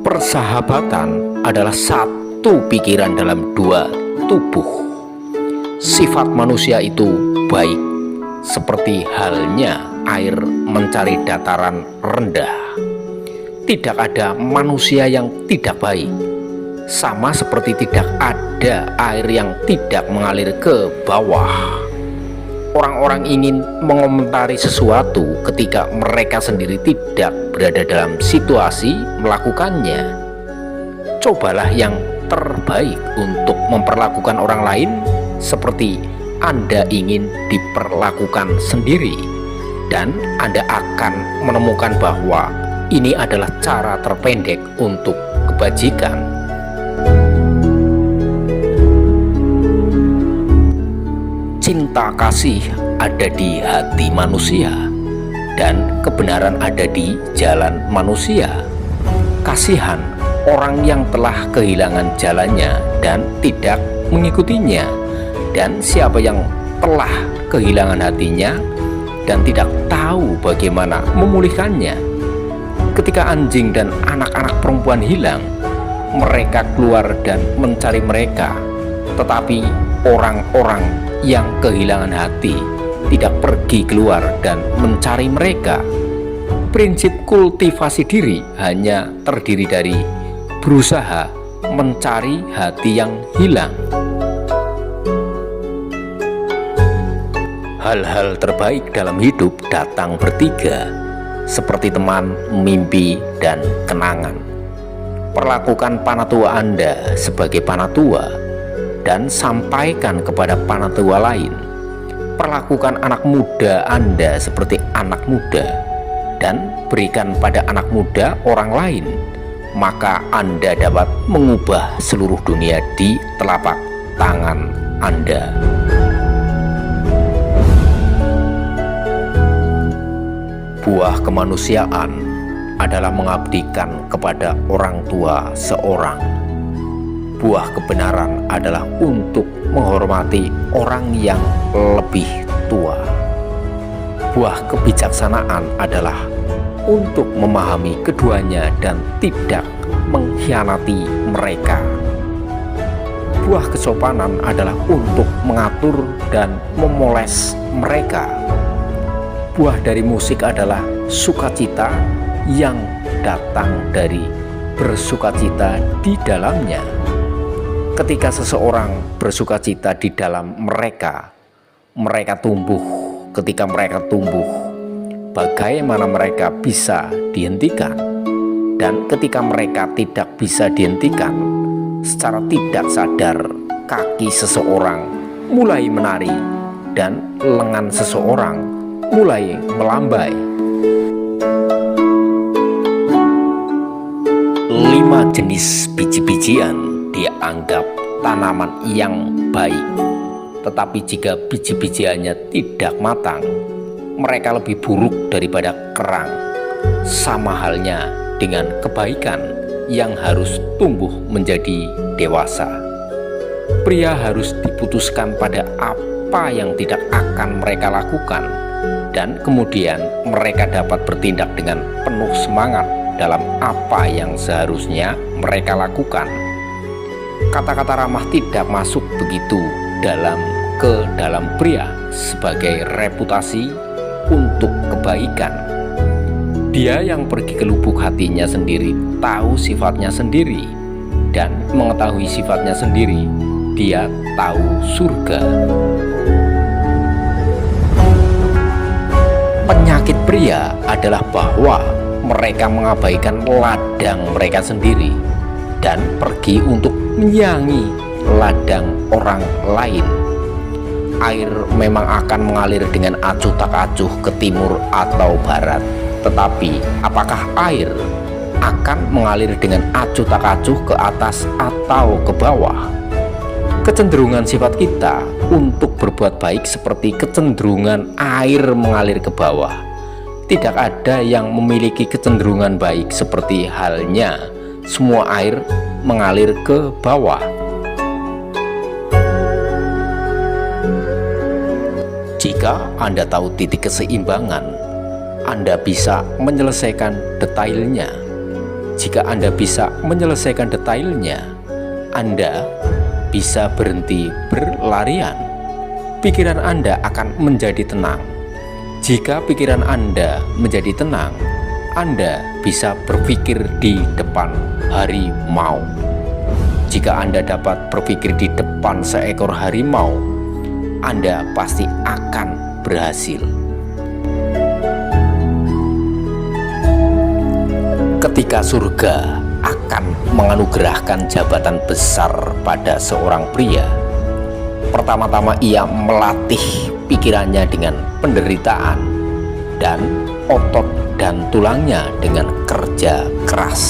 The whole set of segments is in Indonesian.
Persahabatan adalah satu pikiran dalam dua tubuh. Sifat manusia itu baik, seperti halnya air mencari dataran rendah. Tidak ada manusia yang tidak baik, sama seperti tidak ada air yang tidak mengalir ke bawah. Orang-orang ingin mengomentari sesuatu ketika mereka sendiri tidak berada dalam situasi melakukannya. Cobalah yang terbaik untuk memperlakukan orang lain seperti Anda ingin diperlakukan sendiri, dan Anda akan menemukan bahwa ini adalah cara terpendek untuk kebajikan. Cinta kasih ada di hati manusia, dan kebenaran ada di jalan manusia. Kasihan orang yang telah kehilangan jalannya dan tidak mengikutinya, dan siapa yang telah kehilangan hatinya dan tidak tahu bagaimana memulihkannya. Ketika anjing dan anak-anak perempuan hilang, mereka keluar dan mencari mereka, tetapi orang-orang yang kehilangan hati tidak pergi keluar dan mencari mereka. Prinsip kultivasi diri hanya terdiri dari berusaha mencari hati yang hilang. Hal-hal terbaik dalam hidup datang bertiga, seperti teman, mimpi, dan kenangan. Perlakukan panatua Anda sebagai panatua dan sampaikan kepada panatua lain. Perlakukan anak muda Anda seperti anak muda dan berikan pada anak muda orang lain, maka Anda dapat mengubah seluruh dunia di telapak tangan Anda. Buah kemanusiaan adalah mengabdikan kepada orang tua seorang. Buah kebenaran adalah untuk menghormati orang yang lebih tua. Buah kebijaksanaan adalah untuk memahami keduanya dan tidak mengkhianati mereka. Buah kesopanan adalah untuk mengatur dan memoles mereka. Buah dari musik adalah sukacita yang datang dari bersukacita di dalamnya. Ketika seseorang bersukacita di dalam mereka, mereka tumbuh. Ketika mereka tumbuh, bagaimana mereka bisa dihentikan? Dan ketika mereka tidak bisa dihentikan, secara tidak sadar kaki seseorang mulai menari dan lengan seseorang mulai melambai. 5 jenis biji-bijian dianggap tanaman yang baik, tetapi jika biji-bijiannya tidak matang, mereka lebih buruk daripada kerang. Sama halnya dengan kebaikan yang harus tumbuh menjadi dewasa. Pria harus diputuskan pada apa yang tidak akan mereka lakukan, dan kemudian mereka dapat bertindak dengan penuh semangat dalam apa yang seharusnya mereka lakukan. Kata-kata ramah tidak masuk begitu ke dalam pria sebagai reputasi untuk kebaikan. Dia yang pergi ke lubuk hatinya sendiri tahu sifatnya sendiri, dan mengetahui sifatnya sendiri, dia tahu surga. Penyakit pria adalah bahwa mereka mengabaikan ladang mereka sendiri dan pergi untuk menyangi ladang orang lain. Air memang akan mengalir dengan acuh tak acuh ke timur atau barat, tetapi apakah air akan mengalir dengan acuh tak acuh ke atas atau ke bawah? Kecenderungan sifat kita untuk berbuat baik seperti kecenderungan air mengalir ke bawah. Tidak ada yang memiliki kecenderungan baik seperti halnya semua air mengalir ke bawah. Jika Anda tahu titik keseimbangan, Anda bisa menyelesaikan detailnya. Jika Anda bisa menyelesaikan detailnya, Anda bisa berhenti berlarian. Pikiran Anda akan menjadi tenang. Jika pikiran Anda menjadi tenang, Anda bisa berpikir di depan harimau. Jika Anda dapat berpikir di depan seekor harimau, Anda pasti akan berhasil. Ketika surga akan menganugerahkan jabatan besar pada seorang pria, pertama-tama ia melatih pikirannya dengan penderitaan dan otot dan tulangnya dengan kerja keras.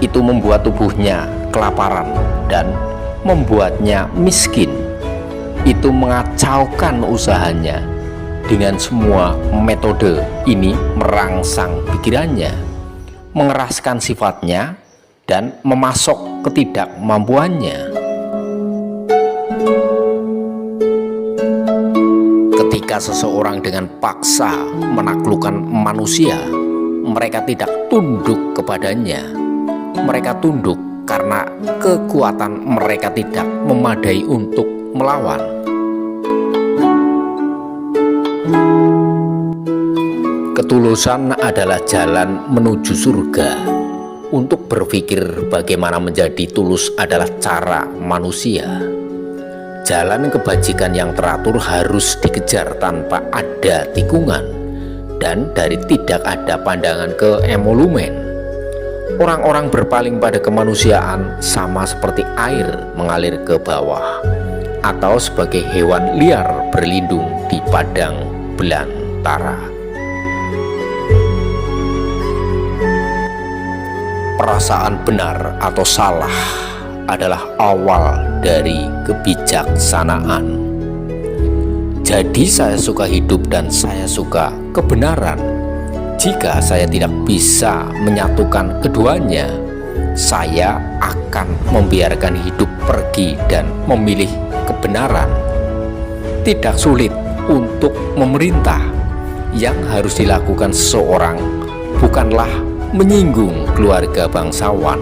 Itu membuat tubuhnya kelaparan dan membuatnya miskin. Itu mengacaukan usahanya. Dengan semua metode ini merangsang pikirannya, mengeraskan sifatnya, dan memasok ketidakmampuannya. Ketika seseorang dengan paksa menaklukkan manusia, mereka tidak tunduk kepadanya. Mereka tunduk karena kekuatan mereka tidak memadai untuk melawan. Ketulusan adalah jalan menuju surga. Untuk berpikir bagaimana menjadi tulus adalah cara manusia. Jalan kebajikan yang teratur harus dikejar tanpa ada tikungan dan dari tidak ada pandangan ke emolumen. Orang-orang berpaling pada kemanusiaan sama seperti air mengalir ke bawah, atau sebagai hewan liar berlindung di padang belantara. Perasaan benar atau salah adalah awal dari kebijaksanaan. Jadi saya suka hidup dan saya suka kebenaran. Jika saya tidak bisa menyatukan keduanya, saya akan membiarkan hidup pergi dan memilih kebenaran. Tidak sulit untuk memerintah. Yang harus dilakukan seseorang bukanlah menyinggung keluarga bangsawan.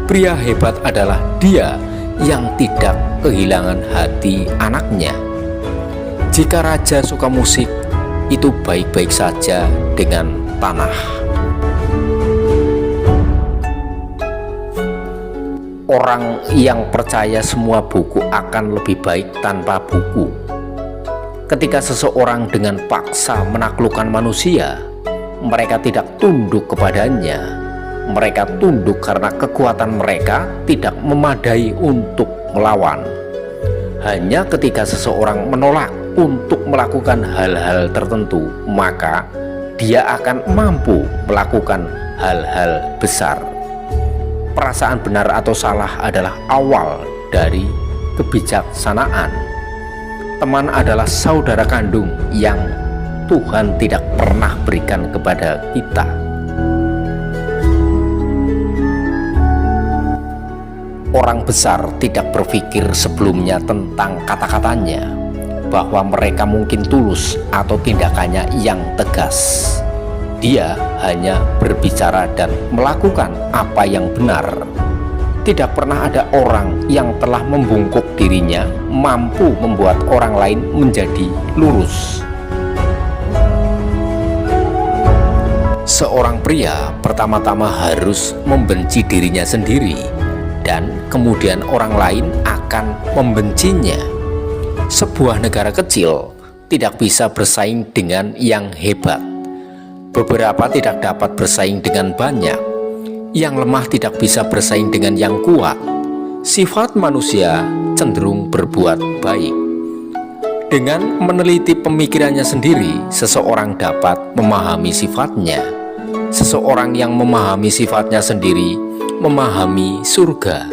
Pria hebat adalah dia yang tidak kehilangan hati anaknya. Jika raja suka musik, itu baik-baik saja dengan tanah. Orang yang percaya semua buku akan lebih baik tanpa buku. Ketika seseorang dengan paksa menaklukkan manusia, mereka tidak tunduk kepadanya. Mereka tunduk karena kekuatan mereka tidak memadai untuk melawan. Hanya ketika seseorang menolak untuk melakukan hal-hal tertentu, maka dia akan mampu melakukan hal-hal besar. Perasaan benar atau salah adalah awal dari kebijaksanaan. Teman adalah saudara kandung yang Tuhan tidak pernah berikan kepada kita. Orang besar tidak berpikir sebelumnya tentang kata-katanya, bahwa mereka mungkin tulus atau tindakannya yang tegas. Dia hanya berbicara dan melakukan apa yang benar. Tidak pernah ada orang yang telah membungkuk dirinya mampu membuat orang lain menjadi lurus. Seorang pria pertama-tama harus membenci dirinya sendiri, dan kemudian orang lain akan membencinya. Sebuah negara kecil tidak bisa bersaing dengan yang hebat. Beberapa tidak dapat bersaing dengan banyak. Yang lemah tidak bisa bersaing dengan yang kuat. Sifat manusia cenderung berbuat baik. Dengan meneliti pemikirannya sendiri, seseorang dapat memahami sifatnya. Seseorang yang memahami sifatnya sendiri memahami surga.